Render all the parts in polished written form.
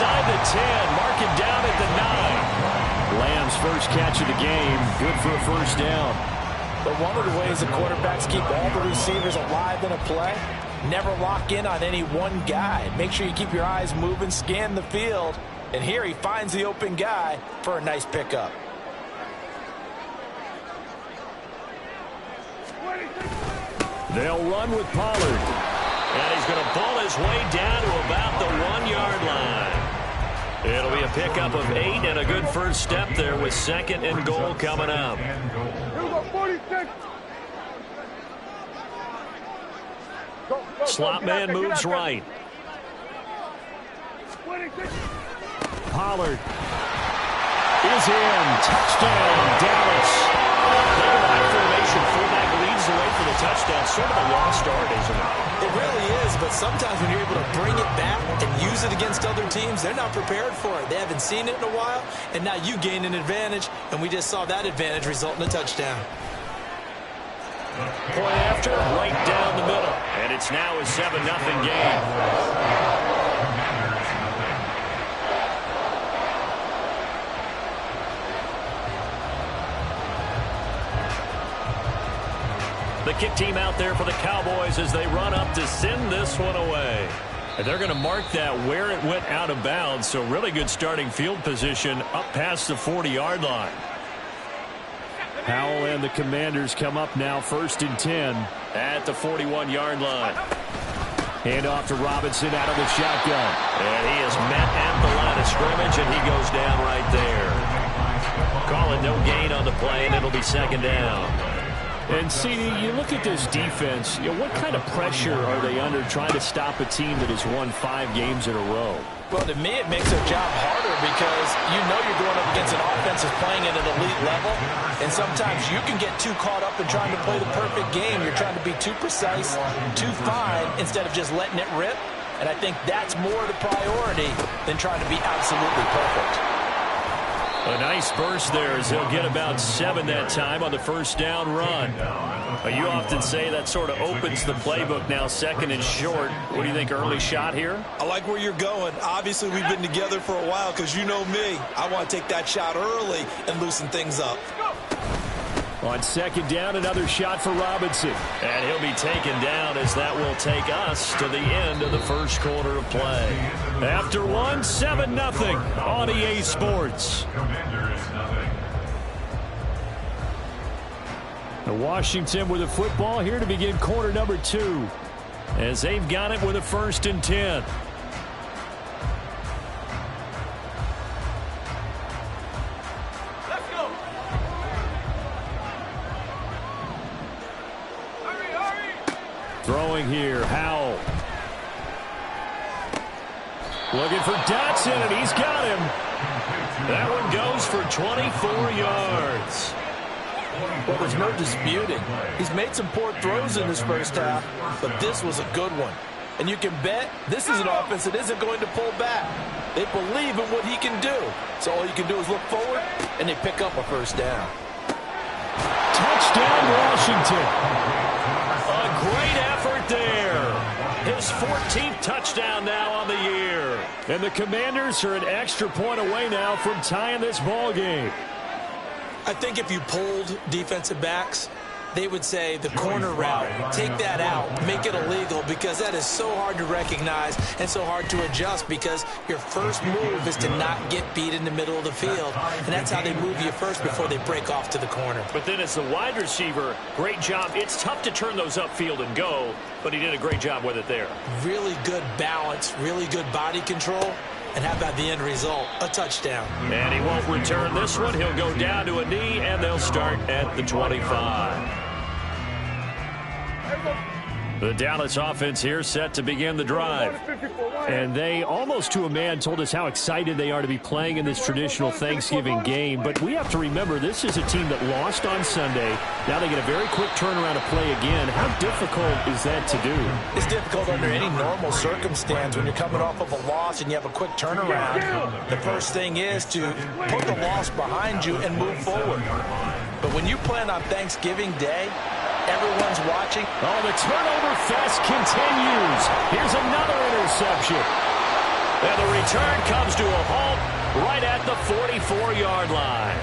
inside the 10. Mark him down at the 9. Lamb's first catch of the game. Good for a first down. But one of the ways the quarterbacks keep all the receivers alive in a play, never lock in on any one guy. Make sure you keep your eyes moving, scan the field. And here he finds the open guy for a nice pickup. They'll run with Pollard. And he's going to pull his way down to about the 1-yard line. It'll be a pickup of 8 and a good first step there with 2nd and goal coming up. Slot man moves right. Pollard is in. Touchdown, Dallas. High formation fullback leads the way for the touchdown. Sort of a lost art, isn't it? It really is, but sometimes when you're able to bring it back and use it against other teams, they're not prepared for it. They haven't seen it in a while, and now you gain an advantage, and we just saw that advantage result in a touchdown. Point after, right down the middle. And it's now a 7-0 game. The kick team out there for the Cowboys as they run up to send this one away. And they're going to mark that where it went out of bounds. So really good starting field position up past the 40-yard line. Howell and the Commanders come up now 1st and 10 at the 41-yard line. Hand off to Robinson out of the shotgun. And he is met at the line of scrimmage, and he goes down right there. Call it no gain on the play, and it'll be 2nd down. And, CD, you look at this defense, what kind of pressure are they under trying to stop a team that has won 5 games in a row? Well, to me, it makes their job harder because you know you're going up against an offense that's playing at an elite level, and sometimes you can get too caught up in trying to play the perfect game. You're trying to be too precise, too fine, instead of just letting it rip, and I think that's more the priority than trying to be absolutely perfect. A nice burst there as he'll get about 7 that time on the first down run. You often say that sort of opens the playbook now, 2nd and short. What do you think, early shot here? I like where you're going. Obviously, we've been together for a while because you know me. I want to take that shot early and loosen things up. On 2nd down, another shot for Robinson. And he'll be taken down as that will take us to the end of the first quarter of play. After one, 7-0 on EA Sports. Washington with the football here to begin quarter number 2. As they've got it with a 1st and 10. Throwing here, Howell. Looking for Dotson, and he's got him. That one goes for 24 yards. Well, there's no disputing. He's made some poor throws in this first half, but this was a good one. And you can bet this is an offense that isn't going to pull back. They believe in what he can do. So all you can do is look forward, and they pick up a first down. Touchdown, Washington. A great effort there. His 14th touchdown now on the year. And the Commanders are an extra point away now from tying this ball game. I think if you pulled defensive backs, they would say the corner route, take that out, make it illegal, because that is so hard to recognize and so hard to adjust because your first move is to not get beat in the middle of the field, and that's how they move you first before they break off to the corner. But then as the wide receiver, great job. It's tough to turn those upfield and go, but he did a great job with it there. Really good balance, really good body control. And how about the end result? A touchdown. And he won't return this one. He'll go down to a knee, and they'll start at the 25. The Dallas offense here set to begin the drive. And they, almost to a man, told us how excited they are to be playing in this traditional Thanksgiving game. But we have to remember, this is a team that lost on Sunday. Now they get a very quick turnaround to play again. How difficult is that to do? It's difficult under any normal circumstance when you're coming off of a loss and you have a quick turnaround. The first thing is to put the loss behind you and move forward. But when you plan on Thanksgiving Day, everyone's watching. Oh, the turnover fest continues. Here's another interception. And the return comes to a halt right at the 44-yard line.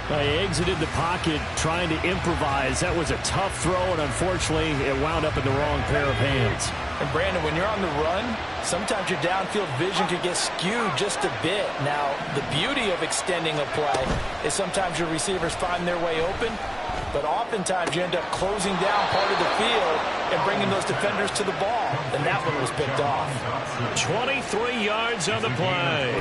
They exited the pocket trying to improvise. That was a tough throw, and unfortunately, it wound up in the wrong pair of hands. And Brandon, when you're on the run, sometimes your downfield vision could get skewed just a bit. Now, the beauty of extending a play is sometimes your receivers find their way open, but oftentimes you end up closing down part of the field and bringing those defenders to the ball. And that one was picked off. 23 yards on the play.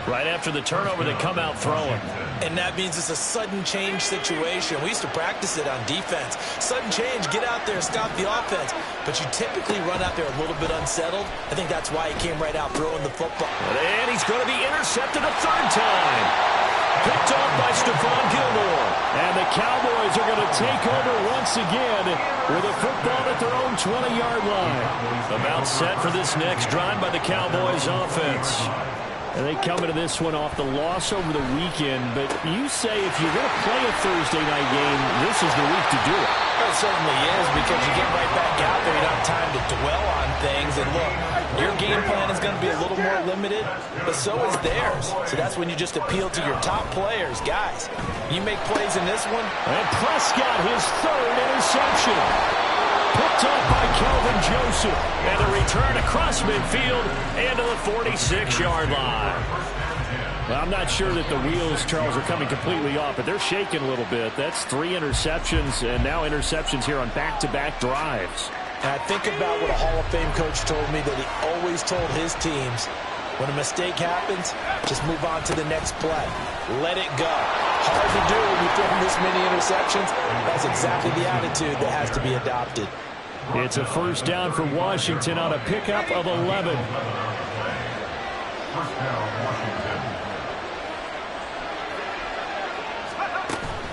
Right after the turnover, they come out throwing. And that means it's a sudden change situation. We used to practice it on defense. Sudden change, get out there, stop the offense. But you typically run out there a little bit unsettled. I think that's why he came right out throwing the football. And he's going to be intercepted a third time. Picked off by Stephon Gilmore. And the Cowboys are going to take over once again with a football at their own 20-yard line. About set for this next drive by the Cowboys offense. And they come into this one off the loss over the weekend. But you say if you're going to play a Thursday night game, this is the week to do it. It certainly is, because you get right back out there. You don't have time to dwell on things. And look, your game plan is going to be a little more limited, but so is theirs. So that's when you just appeal to your top players. Guys, you make plays in this one. And Prescott, his third interception. Picked off by Kelvin Joseph. And the return across midfield and to the 46-yard line. Well, I'm not sure that the wheels, Charles, are coming completely off, but they're shaking a little bit. That's 3 interceptions, and now interceptions here on back-to-back drives. And I think about what a Hall of Fame coach told me, that he always told his teams, when a mistake happens, just move on to the next play. Let it go. Hard to do when you throw this many interceptions. That's exactly the attitude that has to be adopted. It's a first down for Washington on a pickup of 11.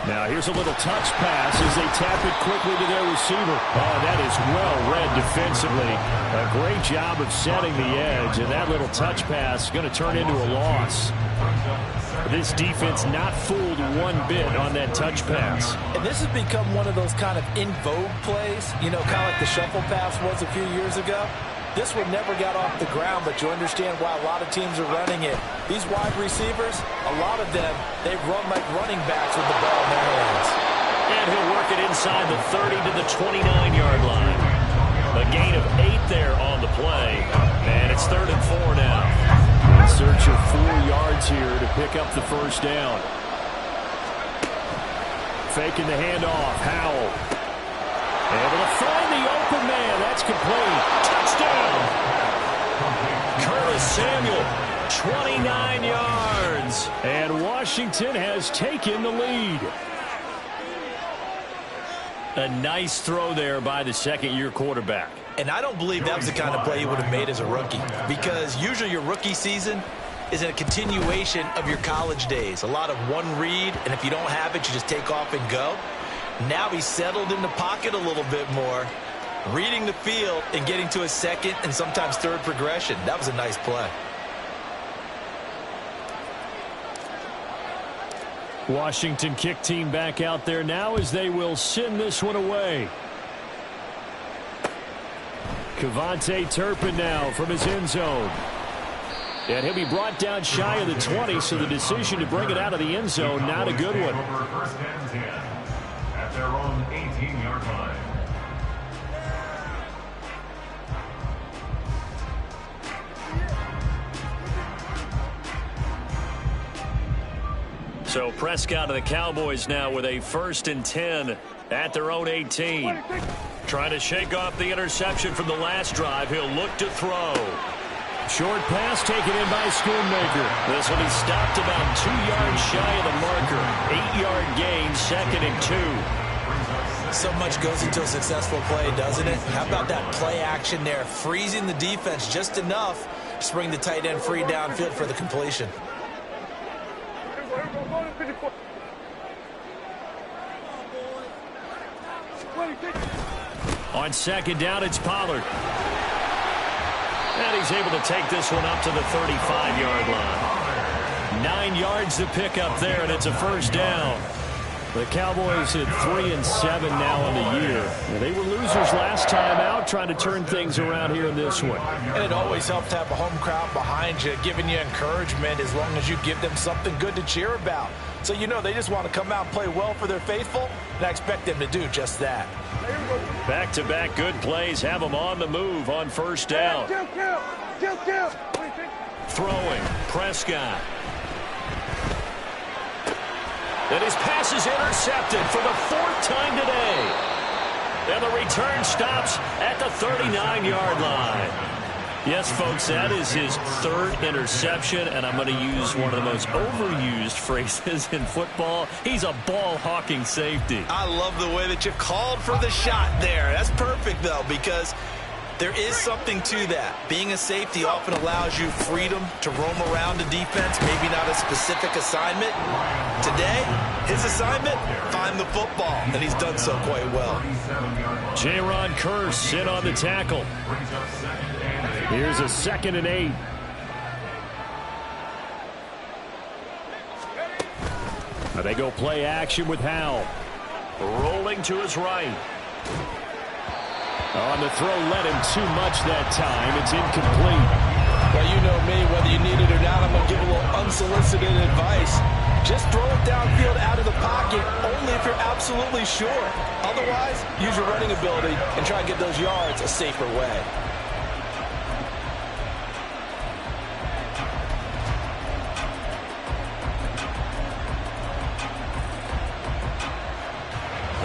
Now here's a little touch pass as they tap it quickly to their receiver. Oh, that is well read defensively. A great job of setting the edge, and that little touch pass is going to turn into a loss. This defense not fooled one bit on that touch pass. And this has become one of those kind of in vogue plays, you know, kind of like the shuffle pass was a few years ago. This one never got off the ground, but you understand why a lot of teams are running it. These wide receivers, a lot of them, they run like running backs with the ball in their hands. And he'll work it inside the 30 to the 29-yard line. A gain of 8 there on the play. And it's 3rd and 4 now. In search of 4 yards here to pick up the first down. Faking the handoff. Howell. Able to find the open man. That's complete. Touchdown. Curtis Samuel, 29 yards. And Washington has taken the lead. A nice throw there by the second-year quarterback. And I don't believe that was the kind of play he would have made as a rookie, because usually your rookie season is a continuation of your college days. A lot of one read, and if you don't have it, you just take off and go. Now he's settled in the pocket a little bit more, reading the field and getting to a second and sometimes third progression. That was a nice play. Washington kick team back out there now as they will send this one away. Kevontae Turpin now from his end zone. And he'll be brought down shy of the 20, so the decision to bring it out of the end zone, not a good one. At their own 18-yard line. So Prescott and the Cowboys now with a 1st and 10 at their own 18. Trying to shake off the interception from the last drive. He'll look to throw. Short pass taken in by Schoonmaker. This will be stopped about 2 yards shy of the marker. 8-yard gain, 2nd and 2. So much goes into a successful play, doesn't it? How about that play action there? Freezing the defense just enough to bring the tight end free downfield for the completion. On 2nd down, it's Pollard. And he's able to take this one up to the 35-yard line. 9 yards to pick up there, and it's a first down. The Cowboys at 3-7 now in the year. They were losers last time out, trying to turn things around here in this one. And it always helps to have a home crowd behind you, giving you encouragement as long as you give them something good to cheer about. So you know they just want to come out and play well for their faithful, and I expect them to do just that. Back-to-back good plays have them on the move on first down. Throwing, Prescott. And his pass is intercepted for the 4th time today. And the return stops at the 39-yard line. Yes, folks, that is his 3rd interception, and I'm going to use one of the most overused phrases in football. He's a ball-hawking safety. I love the way that you called for the shot there. That's perfect, though, because there is something to that. Being a safety often allows you freedom to roam around a defense, maybe not a specific assignment. Today, his assignment, find the football, and he's done so quite well. Jaron Kearse in on the tackle. Here's a 2nd and 8. Now they go play action with Howell. Rolling to his right. On the throw, led him too much that time. It's incomplete. Well, you know me, whether you need it or not, I'm going to give a little unsolicited advice. Just throw it downfield out of the pocket, only if you're absolutely sure. Otherwise, use your running ability and try and get those yards a safer way.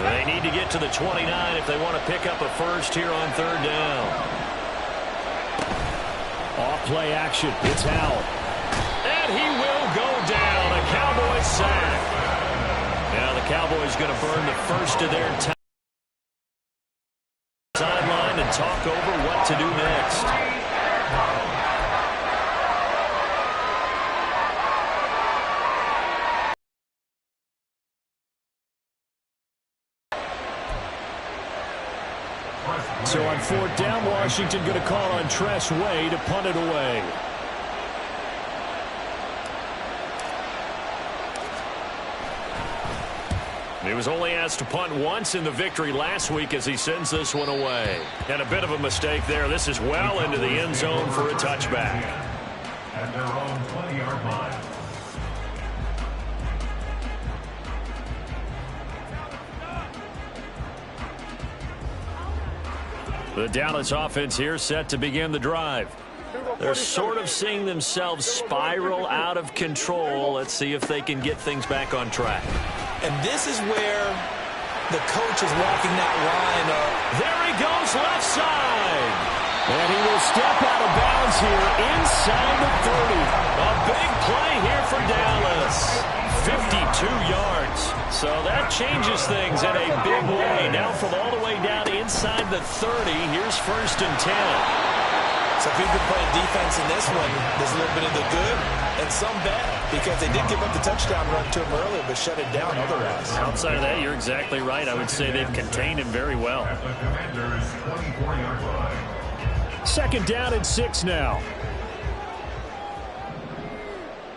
They need to get to the 29 if they want to pick up a first here on 3rd down. Off play action. It's Howell. And he will go down. A Cowboys sack. Now the Cowboys going to burn the first of their time. Sideline and talk over what to do next. So on 4th down, Washington going to call on Tress Way to punt it away. He was only asked to punt once in the victory last week as he sends this one away. And a bit of a mistake there. This is well into the end zone for a touchback. At their own 20-yard line. The Dallas offense here set to begin the drive. They're sort of seeing themselves spiral out of control. Let's see if they can get things back on track. And this is where the coach is walking that line of, there he goes left side. And he will step out of bounds here inside the 30. A big play here for Dallas. 52 yards. So that changes things in a big way. Now from all the way down inside the 30, here's 1st and 10. So if we've been playing defense in this one, there's a little bit of the good and some bad, because they did give up the touchdown run to him earlier, but shut it down otherwise. Outside of that, you're exactly right. I would say they've contained him very well. 2nd down and 6 now.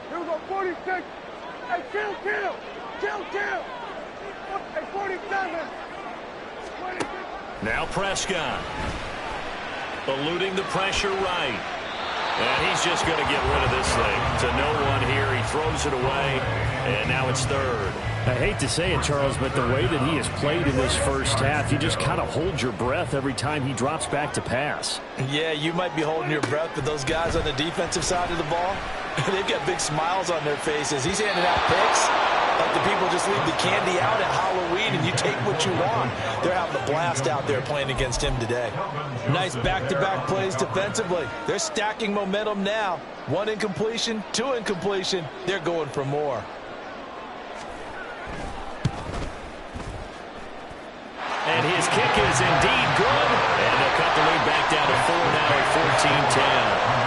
Here we go, 46. Hey, kill. Hey, 47. 26. Now Prescott. Eluding the pressure right. And he's just going to get rid of this thing. To no one here. He throws it away. And now it's 3rd. I hate to say it, Charles, but the way that he has played in this first half, you just kind of hold your breath every time he drops back to pass. Yeah, you might be holding your breath, but those guys on the defensive side of the ball, they've got big smiles on their faces. He's handing out picks like the people just leave the candy out at Halloween and you take what you want. They're having a blast out there playing against him today. Nice back-to-back plays defensively. They're stacking momentum now. 1 incompletion, 2 incompletion. They're going for more. And his kick is indeed good. And they'll cut the lead back down to 4 now at 14-10.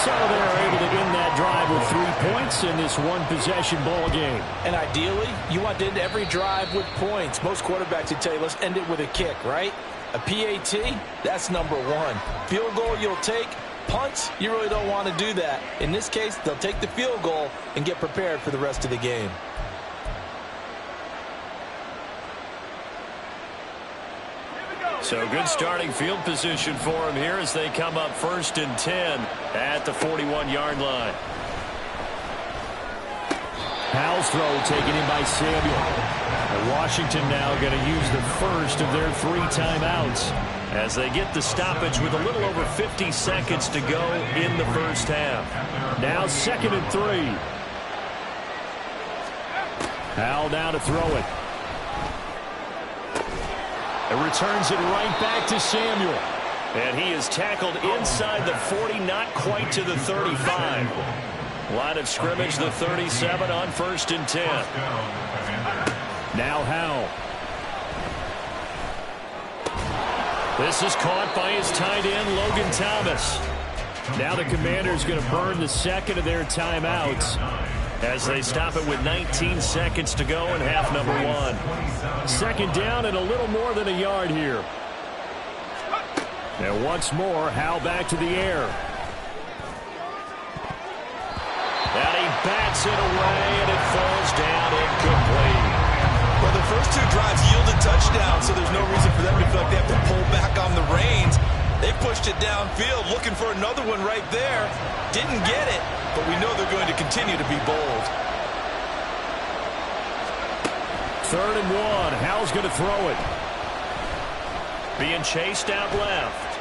So they're able to end that drive with 3 points in this one-possession ball game. And ideally, you want to end every drive with points. Most quarterbacks would tell you, let's end it with a kick, right? A PAT, that's number 1. Field goal you'll take. Punts, you really don't want to do that. In this case, they'll take the field goal and get prepared for the rest of the game. So good starting field position for him here as they come up 1st and 10 at the 41-yard line. Howell's throw taken in by Samuel. And Washington now going to use the first of their 3 timeouts as they get the stoppage with a little over 50 seconds to go in the first half. Now 2nd and 3. Howell now to throw it. And returns it right back to Samuel. And he is tackled inside the 40, not quite to the 35. Line of scrimmage, the 37 on 1st and 10. Now Howell. This is caught by his tight end, Logan Thomas. Now the Commanders going to burn the 2nd of their timeouts as they stop it with 19 seconds to go in half number 1. 2nd down and a little more than a yard here. And once more, Howell back to the air. And he bats it away, and it falls down incomplete. Well, the first 2 drives yielded touchdowns, so there's no reason for them to feel like they have to pull back on the reins. They pushed it downfield, looking for another one right there. Didn't get it, but we know they're going to continue to be bold. 3rd and 1. Howell's going to throw it. Being chased out left.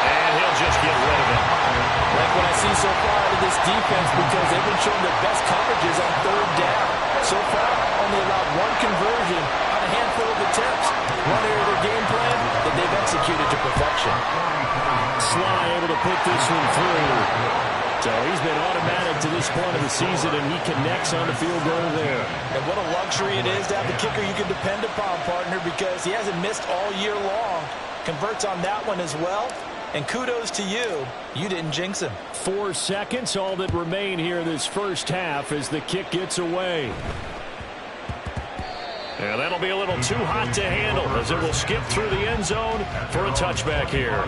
And he'll just get rid of it. Like what I see so far out of this defense, because they've been showing their best coverages on 3rd down. So far, only allowed 1 conversion on a handful of attempts. One area of their game plan that they've executed to perfection. Sly able to put this one through. So he's been automatic to this point of the season, and he connects on the field goal there. And what a luxury it is to have a kicker you can depend upon, partner, because he hasn't missed all year long. Converts on that one as well. And kudos to you. You didn't jinx him. 4 seconds, all that remain here this first half as the kick gets away. And that'll be a little too hot to handle as it will skip through the end zone for a touchback here.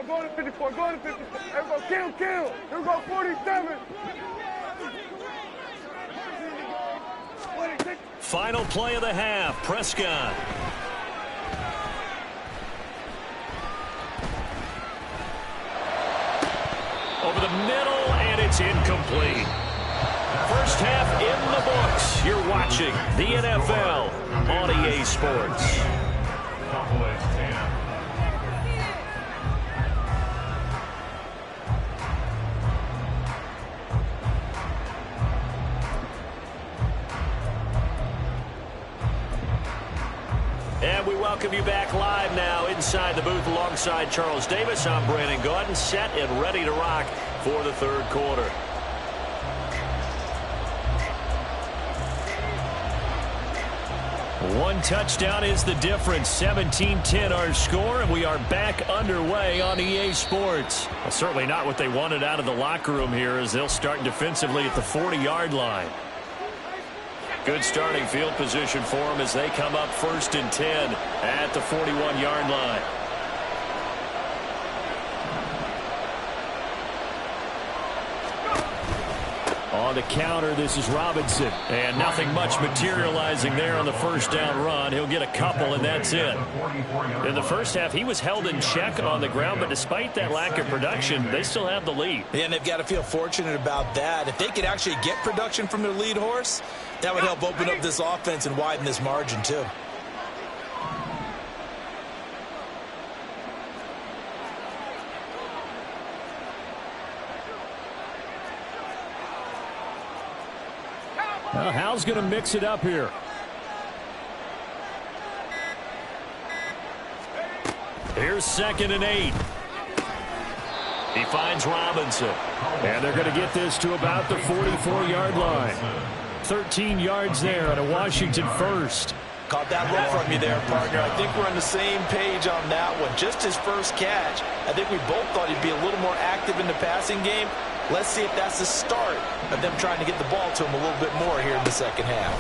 Go to 54, go to 54. Everybody, kill. Here we go, 47. Final play of the half, Prescott. Over the middle, and it's incomplete. First half in the books. You're watching the NFL on EA Sports. And we welcome you back live now inside the booth alongside Charles Davis. I'm Brandon Gaudin, set and ready to rock for the 3rd quarter. One touchdown is the difference. 17-10 our score, and we are back underway on EA Sports. Well, certainly not what they wanted out of the locker room here as they'll start defensively at the 40-yard line. Good starting field position for them as they come up 1st and 10 at the 41-yard line. On the counter, this is Robinson. And nothing much materializing there on the first down run. He'll get a couple, and that's it. In the first half, he was held in check on the ground, but despite that lack of production, they still have the lead. Yeah, and they've got to feel fortunate about that. If they could actually get production from their lead horse, that would help open up this offense and widen this margin, too. Well, Hal's going to mix it up here. Here's 2nd and 8. He finds Robinson. And they're going to get this to about the 44-yard line. 13 yards there on a Washington first. Caught that look from you there, partner. I think we're on the same page on that one. Just his first catch. I think we both thought he'd be a little more active in the passing game. Let's see if that's the start of them trying to get the ball to him a little bit more here in the second half.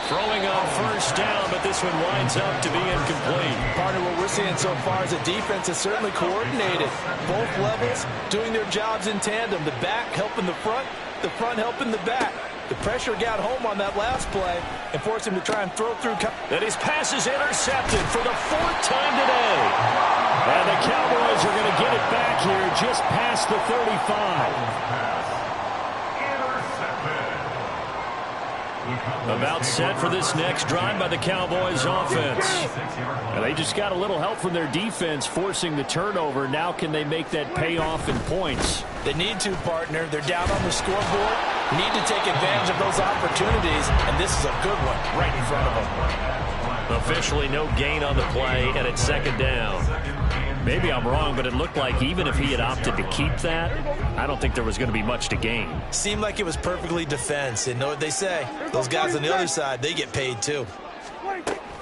Throwing on first down, but this one winds up to be incomplete. Partner, what we're seeing so far is the defense is certainly coordinated. Both levels doing their jobs in tandem. The back helping the front helping the back. The pressure got home on that last play and forced him to try and throw through. And his pass is intercepted for the 4th time today. And the Cowboys are going to get it back here just past the 35. About set for this next drive by the Cowboys offense. And they just got a little help from their defense forcing the turnover. Now can they make that pay off in points? They need to, partner. They're down on the scoreboard. Need to take advantage of those opportunities, and this is a good one right in front of them. Officially no gain on the play, and it's second down. Maybe I'm wrong, but it looked like even if he had opted to keep that, I don't think there was going to be much to gain. Seemed like it was perfectly defense, and know what they say. Those guys on the other side, they get paid too.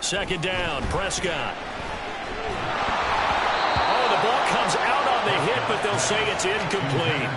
Second down, Prescott. Oh, the ball comes out on the hit, but they'll say it's incomplete.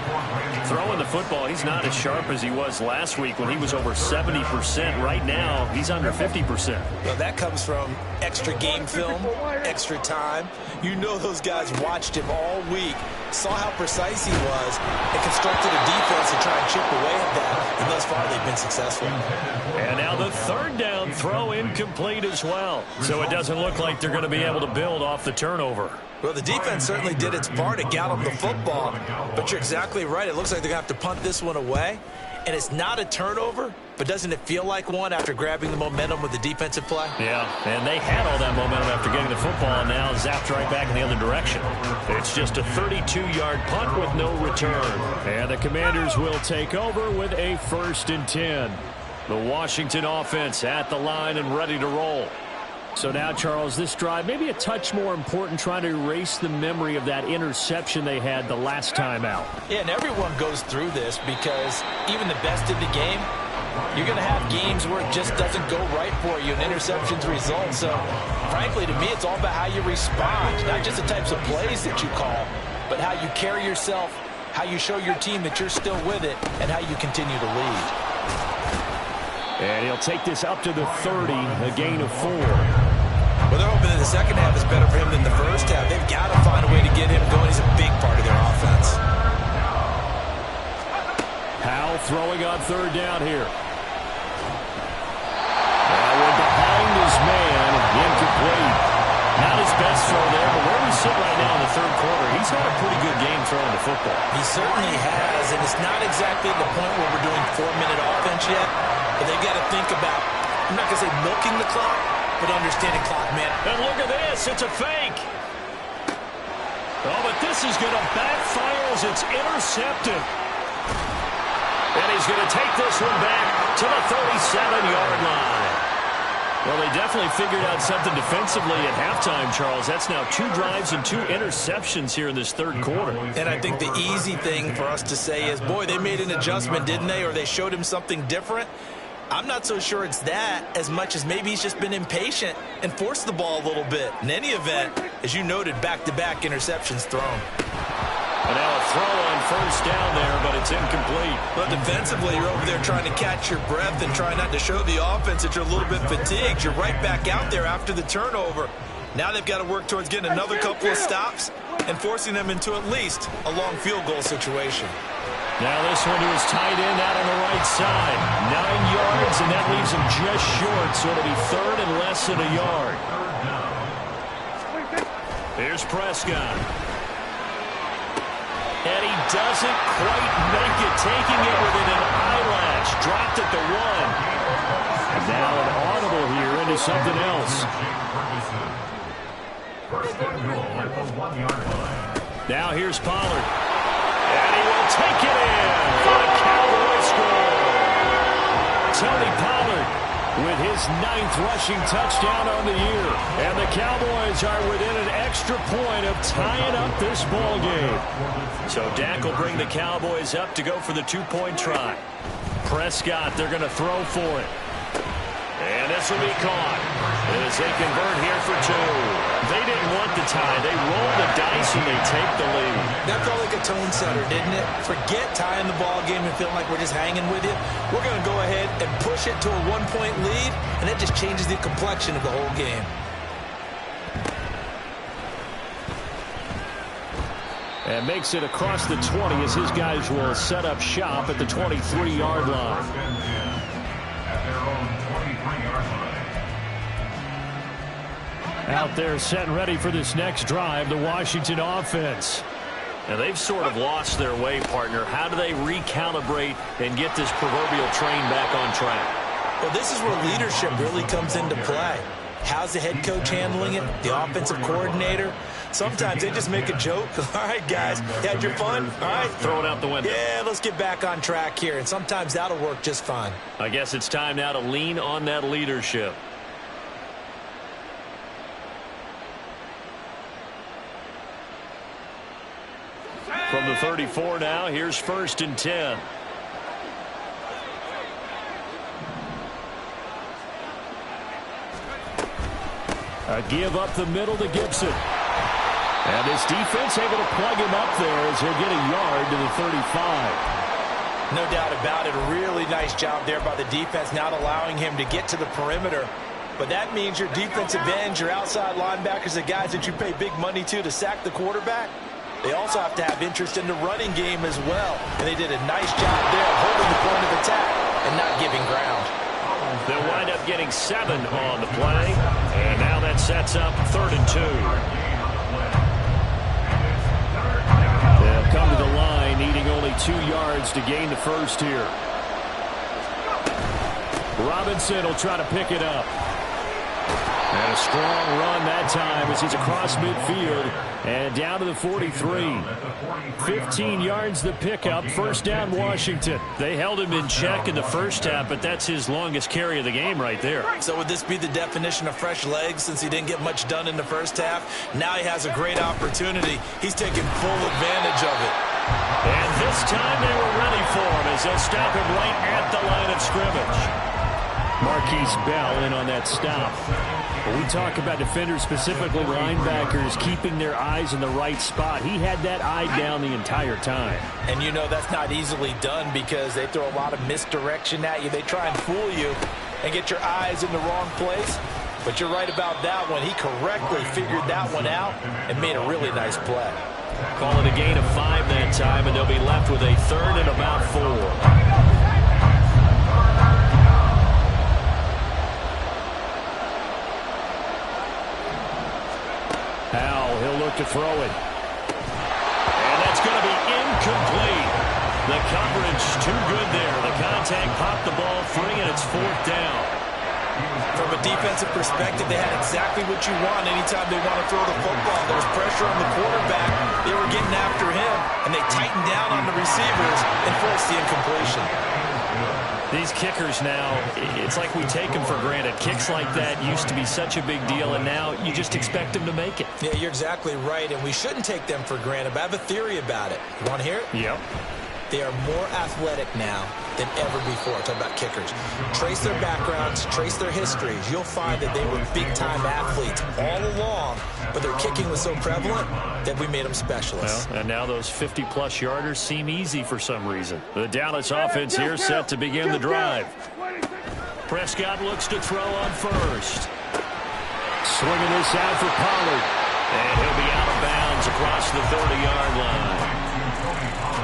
Throwing the football, he's not as sharp as he was last week when he was over 70%. Right now, he's under 50%. Well, that comes from extra game film, extra time. You know those guys watched him all week, saw how precise he was, and constructed a defense to try and chip away at that. And thus far, they've been successful. And now the third down throw incomplete as well. So it doesn't look like they're going to be able to build off the turnover. Well, the defense certainly did its part to gallop the football. But you're exactly right. It looks like they're going to have to punt this one away. And it's not a turnover, but doesn't it feel like one after grabbing the momentum with the defensive play? Yeah, and they had all that momentum after getting the football, and now zapped right back in the other direction. It's just a 32-yard punt with no return. And the Commanders will take over with a 1st and 10. The Washington offense at the line and ready to roll. So now, Charles, this drive maybe a touch more important, trying to erase the memory of that interception they had the last time out. Yeah, and everyone goes through this because even the best in the game, you're going to have games where it just doesn't go right for you and interceptions result. So, frankly, to me, it's all about how you respond, not just the types of plays that you call, but how you carry yourself, how you show your team that you're still with it, and how you continue to lead. And he'll take this up to the 30, a gain of 4. Well, they're hoping that the second half is better for him than the first half. They've got to find a way to get him going. He's a big part of their offense. Howell throwing on third down here. Now we're behind his man, incomplete. Not his best throw there, but where we sit right now in the third quarter, he's had a pretty good game throwing the football. He certainly has, and it's not exactly the point where we're doing 4-minute offense yet, but they've got to think about, I'm not going to say milking the clock, but understanding clock, man. And look at this, it's a fake. Oh, but this is going to backfire as it's intercepted. And he's going to take this one back to the 37-yard line. Well, they definitely figured out something defensively at halftime, Charles. That's now 2 drives and 2 interceptions here in this third quarter. And I think the easy thing for us to say is, boy, they made an adjustment, didn't they? Or they showed him something different. I'm not so sure it's that as much as maybe he's just been impatient and forced the ball a little bit. In any event, as you noted, back-to-back interceptions thrown. And now a throw on first down there, but it's incomplete. But defensively, you're over there trying to catch your breath and try not to show the offense that you're a little bit fatigued. You're right back out there after the turnover. Now they've got to work towards getting another couple of stops and forcing them into at least a long field goal situation. Now this one to his tight end out on the right side. 9 yards, and that leaves him just short, so it'll be third and less than a yard. Here's Prescott. And he doesn't quite make it, taking it within an eyelash. Dropped at the 1. And now an audible here into something else. Now here's Pollard. And he will take it in for the Cowboys score. Tony Pollard with his 9th rushing touchdown on the year. And the Cowboys are within an extra point of tying up this ball game. So Dak will bring the Cowboys up to go for the 2-point try. Prescott, they're going to throw for it. And this will be caught as they convert here for 2. they didn't want the tie. They roll the dice and they take the lead. That felt like a tone setter, didn't it? Forget tying the ball game and feeling like we're just hanging with you. We're going to go ahead and push it to a one-point lead, and that just changes the complexion of the whole game. And makes it across the 20 as his guys will set up shop at the 23-yard line. At their own 23-yard line. Out there set and ready for this next drive, the Washington offense. And they've sort of lost their way, partner. How do they recalibrate and get this proverbial train back on track? Well, this is where leadership really comes into play. How's the head coach handling it? The offensive coordinator? Sometimes they just make a joke. All right, guys, you had your fun? All right. Throw it out the window. Yeah, let's get back on track here. And sometimes that'll work just fine. I guess it's time now to lean on that leadership. From the 34 now, here's 1st and 10. A give up the middle to Gibson. And this defense able to plug him up there as he'll get a yard to the 35. No doubt about it. A really nice job there by the defense, not allowing him to get to the perimeter. But that means your defensive ends, your outside linebackers, the guys that you pay big money to sack the quarterback, they also have to have interest in the running game as well. And they did a nice job there of holding the point of attack and not giving ground. They'll wind up getting 7 on the play. And now that sets up 3rd and 2. They'll come to the line, needing only 2 yards to gain the first here. Robinson will try to pick it up. And a strong run that time as he's across midfield and down to the 43. 15 yards the pickup. First down, Washington. They held him in check in the first half, but that's his longest carry of the game right there. So would this be the definition of fresh legs since he didn't get much done in the first half? Now he has a great opportunity. He's taking full advantage of it. And this time they were ready for him as they'll stop him right at the line of scrimmage. Marquise Bell in on that stop. When we talk about defenders, specifically linebackers, keeping their eyes in the right spot, he had that eye down the entire time. And you know that's not easily done because they throw a lot of misdirection at you. They try and fool you and get your eyes in the wrong place. But you're right about that one. He correctly figured that one out and made a really nice play. Call it a gain of 5 that time, and they'll be left with a 3rd and about 4. He'll look to throw it. And that's going to be incomplete. The coverage too good there. The contact popped the ball free, and it's 4th down. From a defensive perspective, they had exactly what you want anytime they want to throw the football. There was pressure on the quarterback. They were getting after him, and they tightened down on the receivers and forced the incompletion. These kickers now, it's like we take them for granted. Kicks like that used to be such a big deal, and now you just expect them to make it. Yeah, you're exactly right, and we shouldn't take them for granted, but I have a theory about it. You want to hear it? Yep. They are more athletic now than ever before. Talk about kickers. Trace their backgrounds, trace their histories. You'll find that they were big-time athletes all along, but their kicking was so prevalent that we made them specialists. Well, and now those 50-plus yarders seem easy for some reason. The Dallas offense here set to begin the drive. Prescott looks to throw on first. Swinging this out for Pollard. And he'll be out of bounds across the 30-yard line.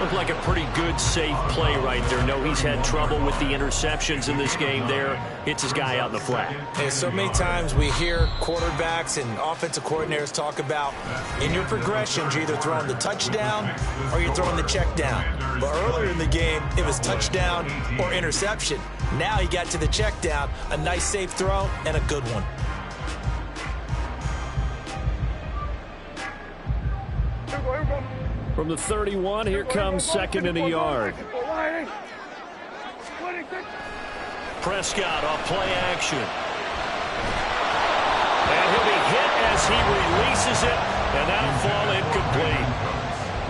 Looked like a pretty good, safe play right there. No, he's had trouble with the interceptions in this game there. Hits his guy out in the flat. And so many times we hear quarterbacks and offensive coordinators talk about in your progressions, you're either throwing the touchdown or you're throwing the check down. But earlier in the game, it was touchdown or interception. Now he got to the check down, a nice safe throw, and a good one. From the 31, here comes 2nd and a yard. Prescott off play action. And he'll be hit as he releases it, and that'll fall incomplete.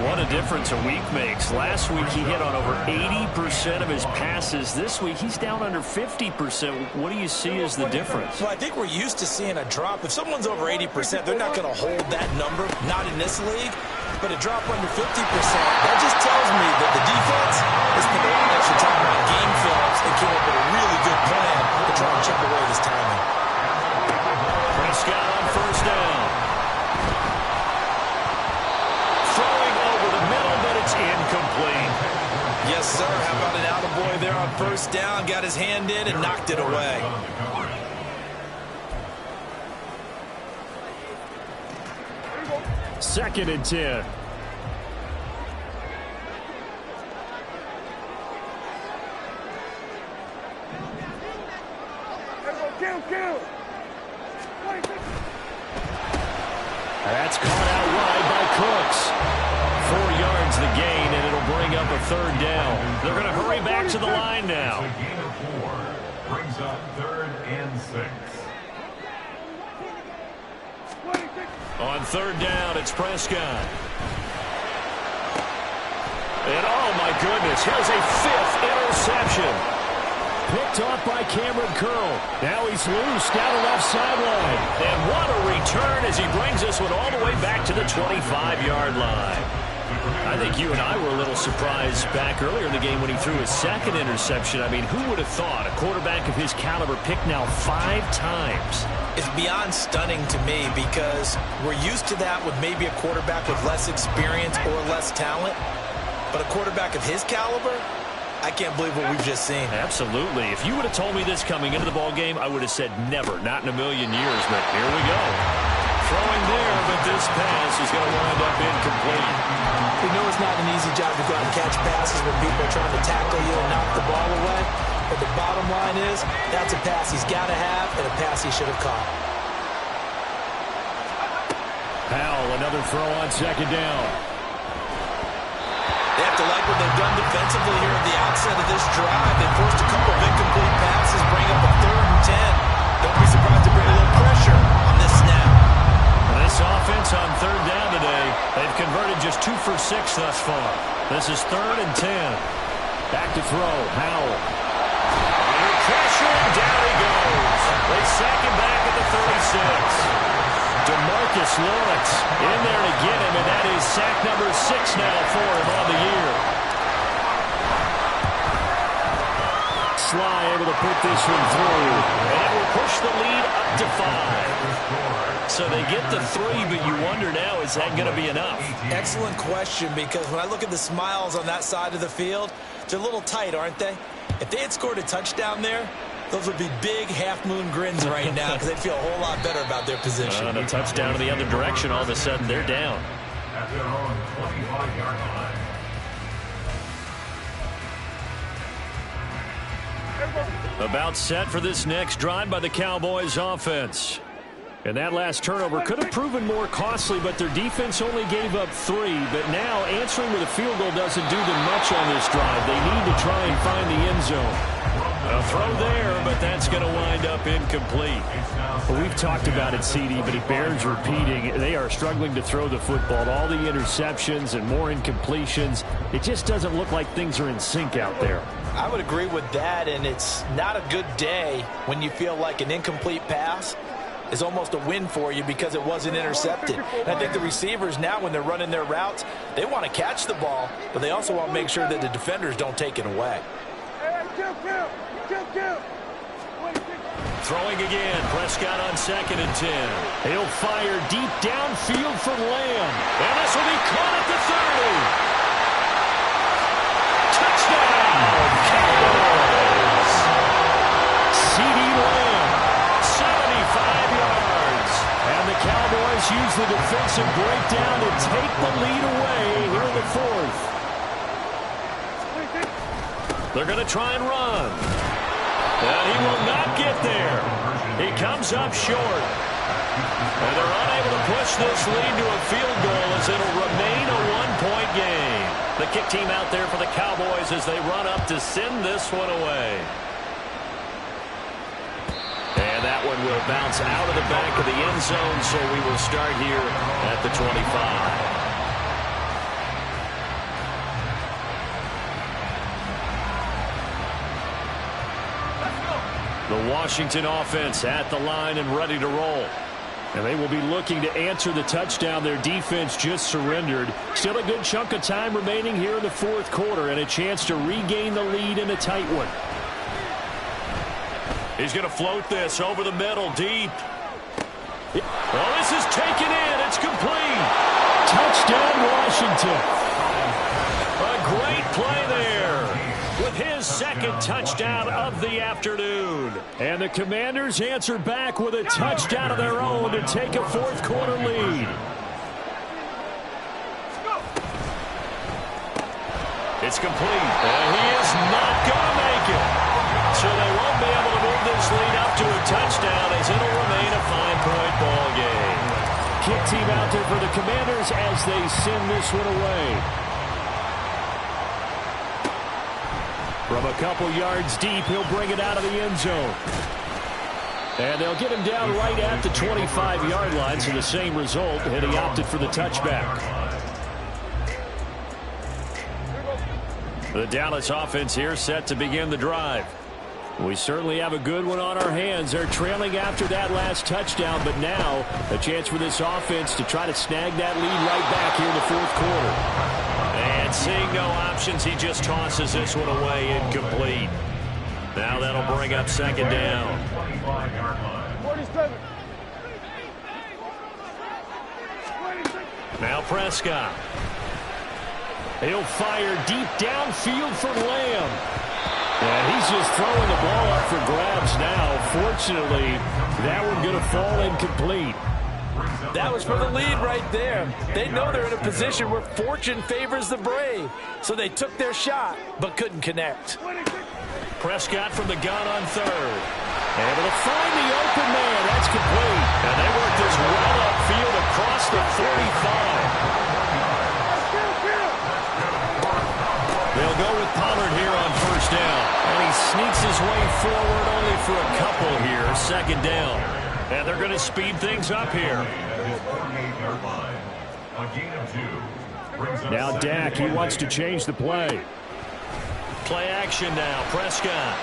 What a difference a week makes. Last week he hit on over 80% of his passes. This week he's down under 50%. What do you see as the difference? Well, I think we're used to seeing a drop. If someone's over 80%, they're not going to hold that number, not in this league. But a drop under 50%, that just tells me that the defense has spent a lot of extra time on game films and came up with a really good plan to try and chip away this timing. Prescott on first down. Throwing over the middle, but it's incomplete. Yes, sir. How about an attaboy there on first down? Got his hand in and knocked it away. Second and 10. That's caught out wide by Cooks. 4 yards the gain, and it'll bring up a third down. They're going to hurry back to the line now. A gain of 4 brings up 3rd and 6. On third down, it's Prescott. And oh my goodness, here's a 5th interception. Picked off by Cameron Curl. Now he's loose down the left sideline. And what a return as he brings this one all the way back to the 25-yard line. I think you and I were a little surprised back earlier in the game when he threw his 2nd interception. I mean, who would have thought a quarterback of his caliber picked now 5 times? It's beyond stunning to me because we're used to that with maybe a quarterback with less experience or less talent. But a quarterback of his caliber, I can't believe what we've just seen. Absolutely. If you would have told me this coming into the ball game, I would have said never, not in a million years. But here we go. Throwing there, but this pass is going to wind up incomplete. We know it's not an easy job to go out and catch passes when people are trying to tackle you and knock the ball away. But the bottom line is, that's a pass he's got to have and a pass he should have caught. Powell, another throw on second down. They have to like what they've done defensively here at the outset of this drive. They forced a couple of incomplete passes, bring up a 3rd and 10. Don't be surprised to bring a little pressure on this snap. This offense on third down today, they've converted just 2 for 6 thus far. This is 3rd and 10. Back to throw, Powell. Under pressure, and down he goes. They sack him back at the 36. DeMarcus Lawrence in there to get him, and that is sack number 6 now for him on the year. Sly able to put this one through, and it will push the lead up to 5. So they get the 3, but you wonder now, is that going to be enough? Excellent question, because when I look at the smiles on that side of the field, they're a little tight, aren't they? If they had scored a touchdown there, those would be big half-moon grins right now because they'd feel a whole lot better about their position. And a touchdown to the other direction, all of a sudden they're down. At their own 25-yard line. About set for this next drive by the Cowboys offense. And that last turnover could have proven more costly, but their defense only gave up 3. But now answering with a field goal doesn't do them much on this drive. They need to try and find the end zone. A throw there, but that's going to wind up incomplete. Well, we've talked about it, CD, but it bears repeating. They are struggling to throw the football. All the interceptions and more incompletions. It just doesn't look like things are in sync out there. I would agree with that, and it's not a good day when you feel like an incomplete pass is almost a win for you because it wasn't intercepted. And I think the receivers now, when they're running their routes, they want to catch the ball, but they also want to make sure that the defenders don't take it away. Throwing again, Prescott on 2nd and 10. He'll fire deep downfield for Lamb. And this will be caught at the 30. Touchdown, Cowboys! C.D. Lamb, 75 yards. And the Cowboys use the defensive breakdown to take the lead away here in the 4th. They're going to try and run. And he will not get there. He comes up short. And they're unable to push this lead to a field goal as it'll remain a 1-point game. The kick team out there for the Cowboys as they run up to send this one away. And that one will bounce out of the back of the end zone, so we will start here at the 25. The Washington offense at the line and ready to roll. And they will be looking to answer the touchdown their defense just surrendered. Still a good chunk of time remaining here in the fourth quarter and a chance to regain the lead in a tight one. He's going to float this over the middle, deep. Well, this is taken in. It's complete. Touchdown, Washington. A great play there with his second touchdown of the afternoon. And the Commanders answer back with a touchdown of their own to take a fourth quarter lead. It's complete. And he is not going to make it. So they won't be able to move this lead up to a touchdown as it'll remain a 5-point ball game. Kick team out there for the Commanders as they send this one away. From a couple yards deep, he'll bring it out of the end zone. And they'll get him down right at the 25-yard line, so the same result, and he opted for the touchback. The Dallas offense here set to begin the drive. We certainly have a good one on our hands. They're trailing after that last touchdown, but now a chance for this offense to try to snag that lead right back here in the fourth quarter. And seeing no options, he just tosses this one away incomplete. Now that'll bring up second down. Now Prescott. He'll fire deep downfield for Lamb. And he's just throwing the ball up for grabs now. Fortunately, that one going to fall incomplete. That was for the lead right there. They know they're in a position where fortune favors the brave. So they took their shot, but couldn't connect. Prescott from the gun on third. Able to find the open man. That's complete. And they work this well upfield across the 35. They'll go with Pollard here on first down. And he sneaks his way forward only for a couple here. Second down. And they're going to speed things up here. Now Dak, he wants to change the play. Play action now. Prescott.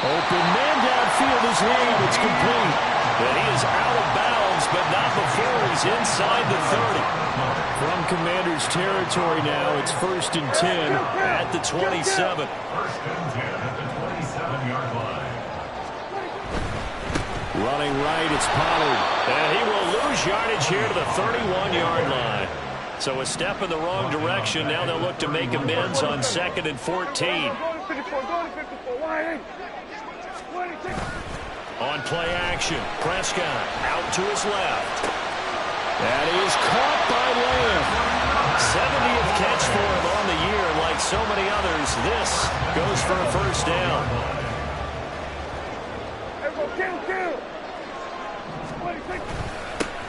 Open man downfield is Lamb. It's complete. And he is out of bounds, but not before he's inside the 30. From Commanders territory now, it's 1st and 10 at the 27. First and 10 at the 27-yard line. Running right, it's Pollard. And he will lose yardage here to the 31-yard line. So a step in the wrong direction. Now they'll look to make amends on 2nd and 14. On play action, Prescott out to his left. That is caught by Lamb. 70th catch for him on the year. Like so many others, this goes for a first down.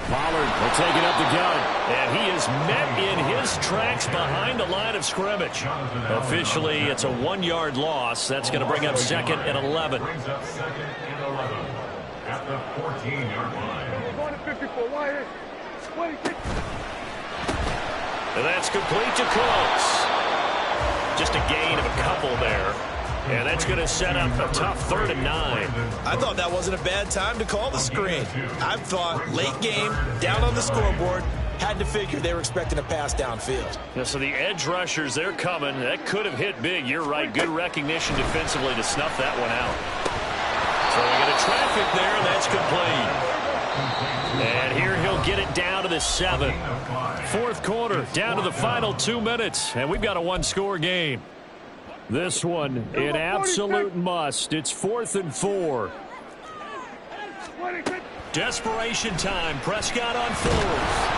Pollard will take it up the gut. And he is met in his tracks behind the line of scrimmage. Officially, it's a 1-yard loss. That's going to bring up 2nd and 11. Brings up 2nd and 11 at the 14-yard line. And that's complete to Close. Just a gain of a couple there. And that's going to set up a tough 3rd and 9. I thought that wasn't a bad time to call the screen. I thought late game, down on the scoreboard, had to figure they were expecting a pass downfield. Yeah, so the edge rushers, they're coming. That could have hit big. You're right. Good recognition defensively to snuff that one out. So we get a traffic there, and that's complete. And here he'll get it down to the 7. Fourth quarter, down to the final 2 minutes, and we've got a one-score game. This one, an absolute must. It's 4th and 4. Desperation time. Prescott on 4th.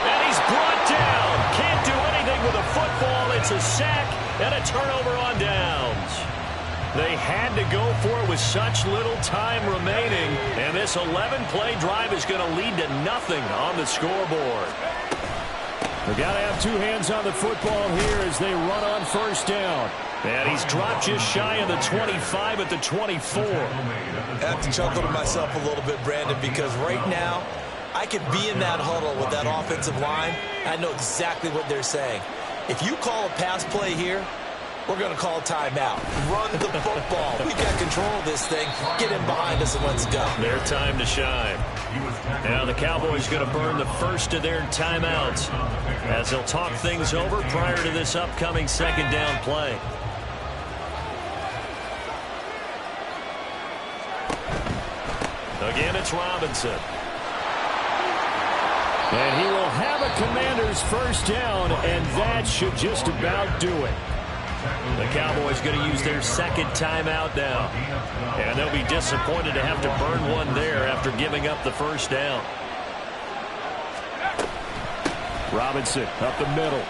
And he's brought down. Can't do anything with a football. It's a sack and a turnover on downs. They had to go for it with such little time remaining. And this 11-play drive is going to lead to nothing on the scoreboard. They've got to have 2 hands on the football here as they run on first down. And he's dropped just shy of the 25 at the 24. I have to chuckle to myself a little bit, Brandon, because right now I could be in that huddle with that offensive line. I know exactly what they're saying. If you call a pass play here, We're going to call timeout. Run the football. We've got control of this thing. Get him behind us and let's go. Their time to shine. Now the Cowboys going to burn the first of their timeouts as they'll talk things over prior to this upcoming second down play. Again, it's Robinson. And he will have a Commander's first down, and that should just about do it. The Cowboys going to use their second timeout now. And they'll be disappointed to have to burn one there after giving up the first down. Robinson up the middle.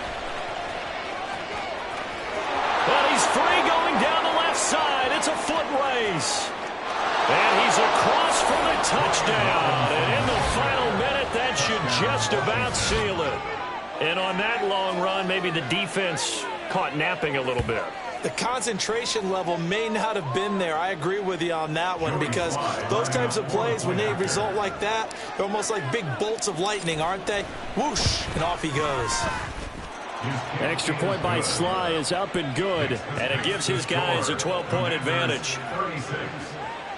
But he's free going down the left side. It's a foot race. And he's across for the touchdown. And in the final minute, that should just about seal it. And on that long run, maybe the defense caught napping a little bit. The concentration level may not have been there. I agree with you on that one because those types of plays, when they result like that, they're almost like big bolts of lightning, aren't they? Whoosh, and off he goes. Extra point by Sly is up and good. And it gives his guys a 12-point advantage. 36,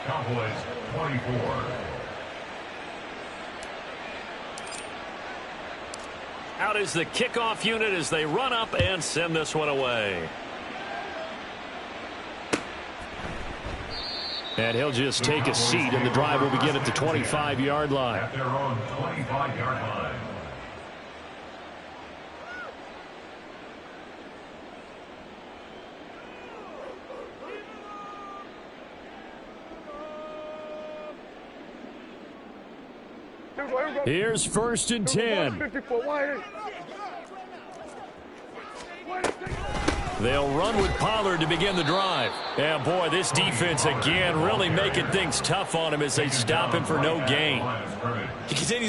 Cowboys 24. Out is the kickoff unit as they run up and send this one away. And he'll just take a seat, and the drive will begin at the 25-yard line. At their own 25-yard line. Here's first and 10. They'll run with Pollard to begin the drive. And boy, this defense again really making things tough on him as they stop him for no gain. He continues